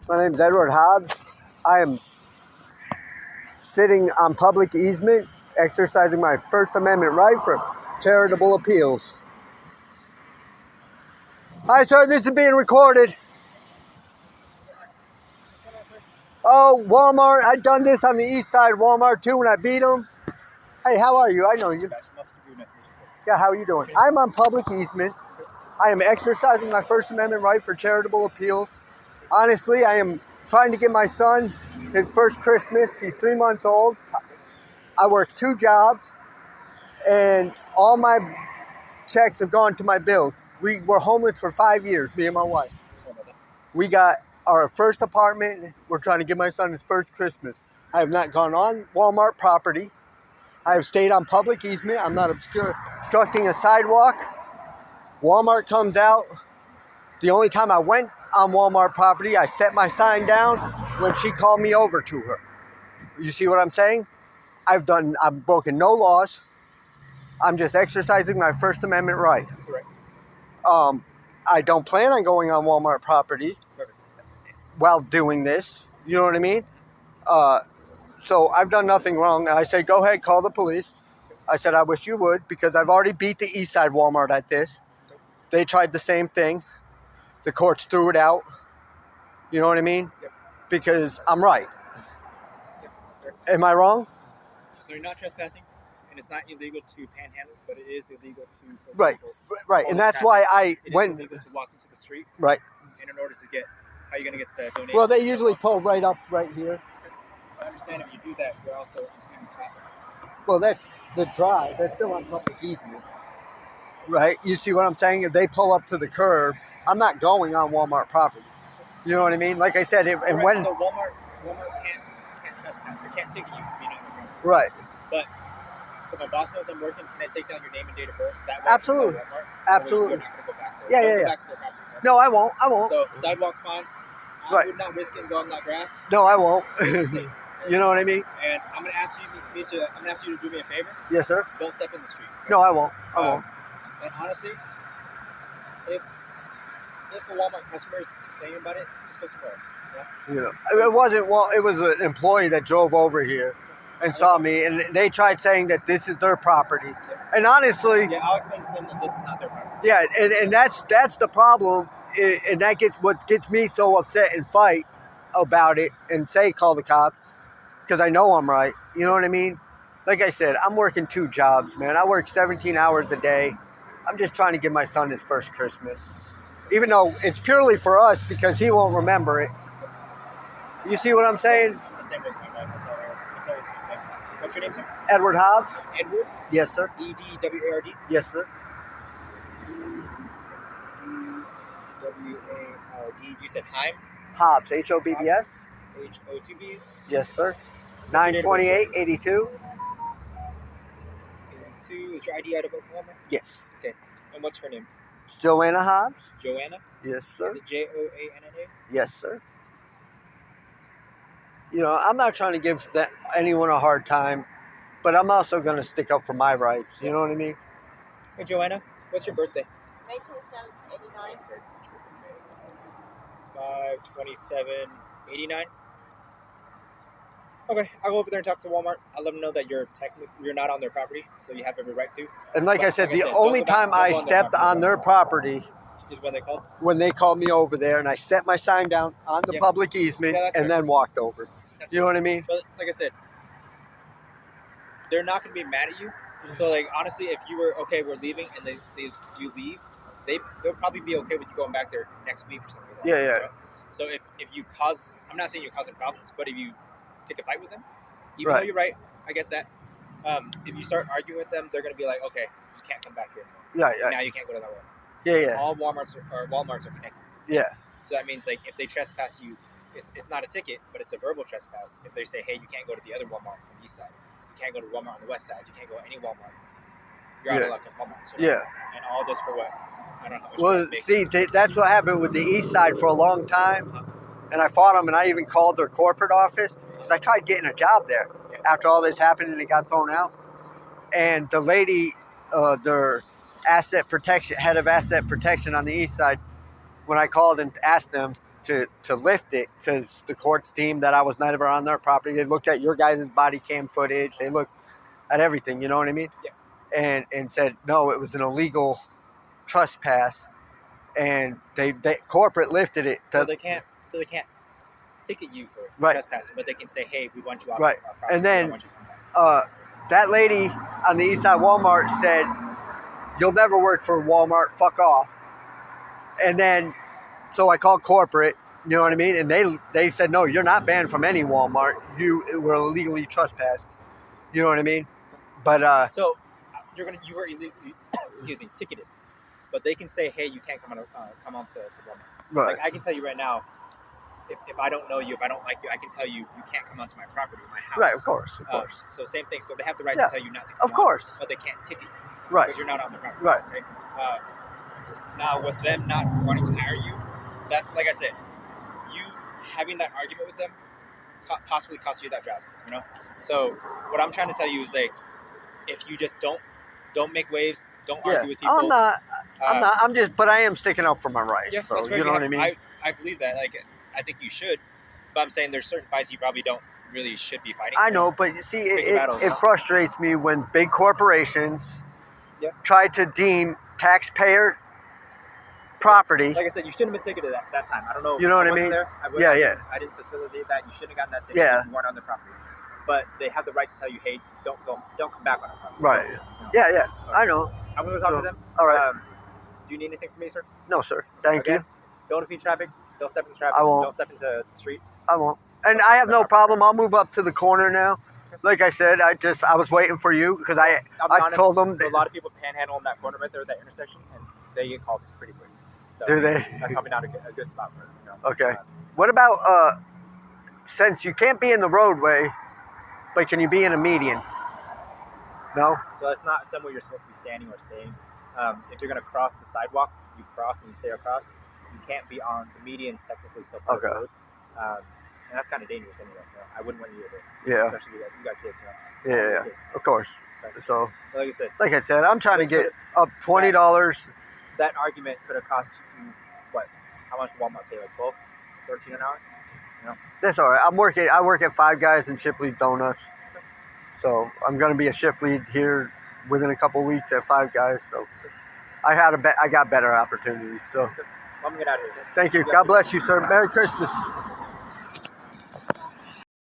My name is Edward Hobbs. I am sitting on public easement, exercising my First Amendment right for charitable appeals. Hi, sir. This is being recorded. Oh, Walmart. I've done this on the east side of Walmart, too, when I beat them. Hey, how are you? I know you. Yeah, how are you doing? I'm on public easement. I am exercising my First Amendment right for charitable appeals. Honestly, I am trying to get my son his first Christmas. He's 3 months old. I work 2 jobs, and all my checks have gone to my bills. We were homeless for 5 years, me and my wife. We got our first apartment. We're trying to give my son his first Christmas. I have not gone on Walmart property. I have stayed on public easement. I'm not obstructing a sidewalk. Walmart comes out. The only time I went on Walmart property, I set my sign down when she called me over to her. You see what I'm saying? I've broken no laws. I'm just exercising my First Amendment right. Correct. I don't plan on going on Walmart property while doing this. You know what I mean? So I've done nothing wrong. I said, go ahead, call the police. I said, I wish you would, because I've already beat the East Side Walmart at this. They tried the same thing. The courts threw it out. You know what I mean? Yep. Because I'm right. Yep. Am I wrong? So you're not trespassing, and it's not illegal to panhandle, but it is illegal to... Right. And that's why It is illegal to walk into the street. Right. And in order to get... How are you going to get the donation? Well, they usually pull right up right here. I understand if you do that, you're also impeding traffic. Well, that's the drive. That's still on public easement. Right? You see what I'm saying? If they pull up to the curb, I'm not going on Walmart property. You know what I mean? Like I said, and Correct. when... So Walmart can't trespass. They can't take you for being on the ground. Right. But, so my boss knows I'm working. Can I take down your name and date of birth? That way Absolutely. Absolutely. You're not going to go back there. Yeah, Don't yeah, go yeah. back to their property, right? No, I won't. I won't. So, sidewalk's fine. I Right. would not risk it going on that grass. No, I won't. It's safe. You know what I mean? And I'm gonna ask you to do me a favor. Yes, sir. Don't step in the street. No, I won't. I won't. And honestly, if a Walmart customer is complaining about it, just go somewhere else. Yeah? You know, it wasn't. Well, it was an employee that drove over here and saw me, and they tried saying that this is their property. And honestly, Yeah, I'll explain to them that this is not their property. yeah, and that's the problem, and that gets what gets me so upset and fight about it and say call the cops, because I know I'm right. You know what I mean? Like I said, I'm working 2 jobs, man. I work 17 hours a day. I'm just trying to give my son his first Christmas, even though it's purely for us because he won't remember it. You see what I'm saying? The same with my wife. That's all the same thing. What's your name, sir? Edward Hobbs? Edward. Yes, sir. EDWARD. Yes, sir. EDWARD. You said Himes. Hobbs, Hobbs. HOTBs. Yes, sir. 92882. 82. Is your ID out of Oklahoma? Yes. Okay. And what's her name? Joanna Hobbs? Joanna? Yes, sir. Is it JOANNA? Yes, sir. You know, I'm not trying to give anyone a hard time, but I'm also going to stick up for my rights. You know what I mean? Hey, Joanna, what's your birthday? May 27th, 89. 5/27/89. Okay, I'll go over there and talk to Walmart. I'll let them know that you're not on their property, so you have every right to. And like I said, the don't only go back- time don't I go on their stepped property. on their property Is when they called. when they called me over there, and I set my sign down on the Yeah. public easement Yeah, that's and fair. then walked over. That's You know what I mean? But like I said, they're not going to be mad at you. So like honestly, if you were okay, we're leaving, and you leave, they'll probably be okay with you going back there next week or something. Like that, Yeah, yeah. right? So if you cause, I'm not saying you're causing problems, but if you pick a fight with them, even Right. though you're right, I get that. If you start arguing with them, they're going to be like, okay, you can't come back here anymore. Yeah, yeah. Now you can't go to that way. Yeah, yeah. All Walmarts are connected. Yeah. So that means like if they trespass you, it's not a ticket, but it's a verbal trespass. If they say, hey, you can't go to the other Walmart on the east side, you can't go to Walmart on the west side, you can't go to any Walmart, you're out Yeah. of luck at Walmart. So Yeah. And all this for what? I don't know how much. Well, you make. see, that's what happened with the East Side for a long time, and I fought them, and I even called their corporate office because I tried getting a job there after all this happened and it got thrown out. And the lady, their head of asset protection on the East Side, when I called and asked them to lift it because the courts deemed that I was never on their property. They looked at your guys' body cam footage. They looked at everything. You know what I mean? Yeah. And said no, it was an illegal trespass, and they corporate lifted it. So they can't ticket you for Right. trespassing, but they can say, hey, we want you off Right. our property. And We then don't want you to come back. That lady on the east side Walmart said, "You'll never work for Walmart. Fuck off." And then, so I called corporate. You know what I mean? And they said, "No, you're not banned from any Walmart. You were illegally trespassed." You know what I mean? But So you were illegally ticketed, but they can say, hey, you can't come on to Walmart. right, Like I can tell you right now, if I don't know you, if I don't like you, I can tell you you can't come onto my property, my house. right, of course, of course, So same thing. So they have the right Yeah, to tell you not to come of on, course, but they can't ticket you right, because you're not on the property. right. Okay? Now with them not wanting to hire you, that, like I said, you having that argument with them possibly cost you that job. You know. So what I'm trying to tell you is, like, if you just don't make waves, don't Yeah, argue with people. I'm not. I'm just, but I am sticking up for my rights. Yeah, so that's right. you know what I mean? I believe that. Like, I think you should, but I'm saying there's certain fights you probably don't really should be fighting. I for. know, but you see, Pick your battles. it frustrates me when big corporations Yep. try to deem taxpayer property. Like I said, you shouldn't have been ticketed at that time. I don't know. You know what I wasn't mean? There. Yeah, yeah. I didn't facilitate that. You shouldn't have gotten that ticket. Yeah. If you weren't on the property. But they have the right to tell you, hey, don't come back on our property. Right. You know? Yeah, yeah. I know. I'm gonna talk So, to them. all right. Do you need anything from me, sir? No, sir. Thank Okay. you. Don't impede traffic. Don't step into traffic. I won't. Don't step into the street. I won't. And I have no problem. I'll move up to the corner now. Like I said, I was waiting for you because I I'll be honest, told them. a lot of people panhandle in that corner right there, that intersection, and they get called pretty quick. So Do they? That's probably not a good spot for it. You know? Okay. What about since you can't be in the roadway, but can you be in a median? No. So it's not somewhere you're supposed to be standing or staying. If you're going to cross the sidewalk, you cross and you stay across. You can't be on the median's technically still part of the Okay. road. And that's kind of dangerous anyway. You know? I wouldn't want you to do it. Yeah. Especially you got kids. You know? Yeah. Kids. Of course. Okay. So, Like I said, I'm trying to This get up $20. that argument could have cost you what? How much Walmart pay? Like $12, $13 an hour? That's all right. I work at Five Guys and Shipley Donuts. So I'm gonna be a shift lead here within a couple weeks at Five Guys. So I got better opportunities. So Well, I'm gonna get out of here. thank you. God bless you, sir. Merry Christmas.